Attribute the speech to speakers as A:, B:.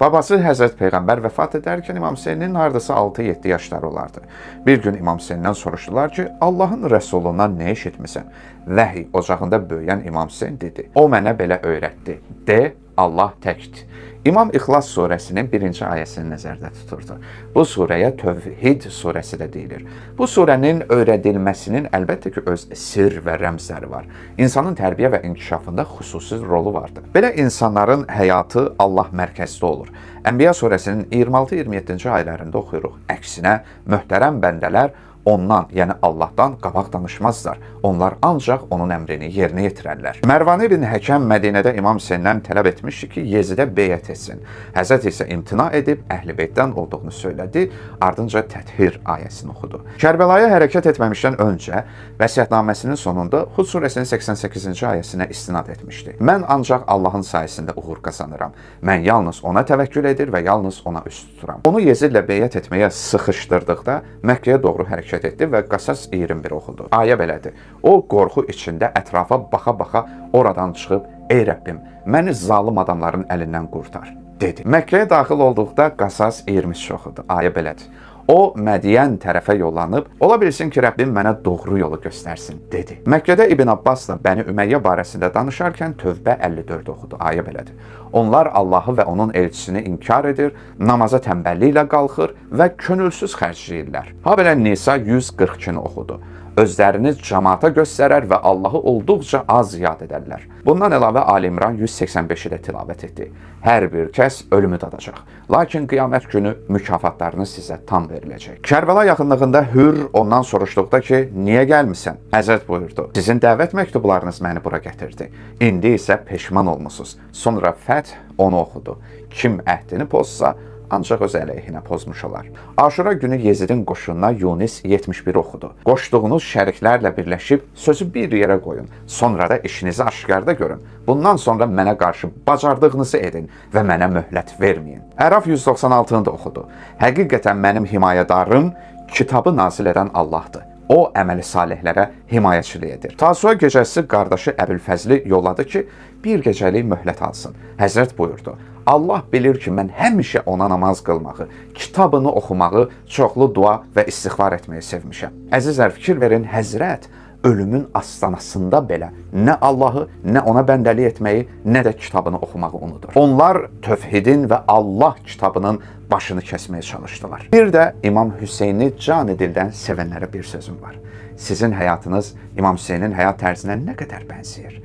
A: Babası Həzrət Peyğəmbər vəfat edərkən İmam Hüseynin hardasa 6-7 yaşları olardı. Bir gün İmam Hüseyndən soruşdular ki, Allahın Rəsulundan nə eşitmisən? Vəhiy ocağında böyüyən İmam Hüseyn dedi. O mənə belə öyrətdi. De, Allah təkdir. İmam İxlas surəsinin 1-ci ayəsini nəzərdə tuturdu. Bu surəyə Tövhid surəsi də deyilir. Bu surənin öyrədilməsinin əlbəttə ki, öz sir və rəmzləri var. İnsanın tərbiyə və inkişafında xüsusi rolu vardır. Belə insanların həyatı Allah mərkəzli olur. Ənbiya surəsinin 26-27-ci ayələrində oxuyuruq. Əksinə, möhtərəm bəndələr ondan, yəni Allahdan qabaq danışmazlar. Onlar ancaq onun əmrini yerinə yetirərlər. Mərvan ibn Həkəm Mədinədə İmam Hüseyndən tələb etmişdi ki, Yezidə beyət etsin. Həzrət isə imtina edib Əhl-i Beytdən olduğunu söylədi, ardınca Təthir ayəsini oxudu. Kərbəlaya hərəkət etməmişdən öncə vəsiyyətnaməsinin sonunda Hud surəsinin 88-ci ayəsinə istinad etmişdi. Mən ancaq Allahın sayəsində uğur qazanıram. Mən yalnız ona təvəkkül edir və yalnız ona üst tuturam. Onu Yezidlə beyət etməyə sıxışdırdıqda Məkkəyə doğru hərəkət etdi və Qasas 21 oxudu. Ayə belədir. O, qorxu içində ətrafa baxa-baxa oradan çıxıb, ey Rəbbim, məni zalım adamların əlindən qurtar, dedi. Məkkəyə daxil olduqda Qasas 23 oxudu. Ayə belədir. O, Mədiyən tərəfə yollanıb, ola bilsin ki, Rəbbim mənə doğru yolu göstərsin, dedi. Məkkədə İbn Abbasla Bəni Ümeyyə barəsində danışarkən Tövbə 54 oxudu. Ayə belədir. Onlar Allahı və onun elçisini inkar edir, namaza tənbəlliklə qalxır və könülsüz xərcləyirlər. Habelə Nisa 142-ni oxudu. Özlərini cəmaata göstərər və Allahı olduqca az yad edərlər. Bundan əlavə Ali İmran 185-i də tilavət etdi. Hər bir kəs ölümü dadacaq. Lakin qiyamət günü mükafatlarını sizə tam veriləcək. Kərbəla yaxınlığında Hür ondan soruşduqda ki, niyə gəlmisən? Həzrət buyurdu, sizin dəvət məktublarınız məni bura gətirdi. İndi isə peşman olmusunuz. Sonra Fəth onu oxudu. Kim əhdini pozsa, ancaq öz əleyhinə pozmuş olar. Aşura günü Yezidin qoşununa Yunis 71 oxudu. Qoşduğunuz şəriklərlə birləşib sözü bir yerə qoyun. Sonra da işinizi aşkarda görün. Bundan sonra mənə qarşı bacardığınızı edin və mənə möhlət verməyin. Əraf 196-nı da oxudu. Həqiqətən mənim himayədarım kitabı nazil edən Allahdır. O, əməli salihlərə himayəçilik edir. Tasua gecəsi qardaşı Əbülfəzli yolladı ki, bir gecəlik möhlət alsın. Həzrət buyurdu, Allah bilir ki, mən həmişə ona namaz qılmağı, kitabını oxumağı, çoxlu dua və istiğfar etməyi sevmişəm. Əzizlər, fikir verin, Həzrət ölümün astanasında belə nə Allahı, nə ona bəndəlik etməyi, nə də kitabını oxumağı unudur. Onlar Tövhidin və Allah kitabının başını kəsməyə çalışdılar. Bir də İmam Hüseyni canı dildən sevənlərə bir sözüm var. Sizin həyatınız İmam Hüseynin həyat tərzinə nə qədər bənzəyir?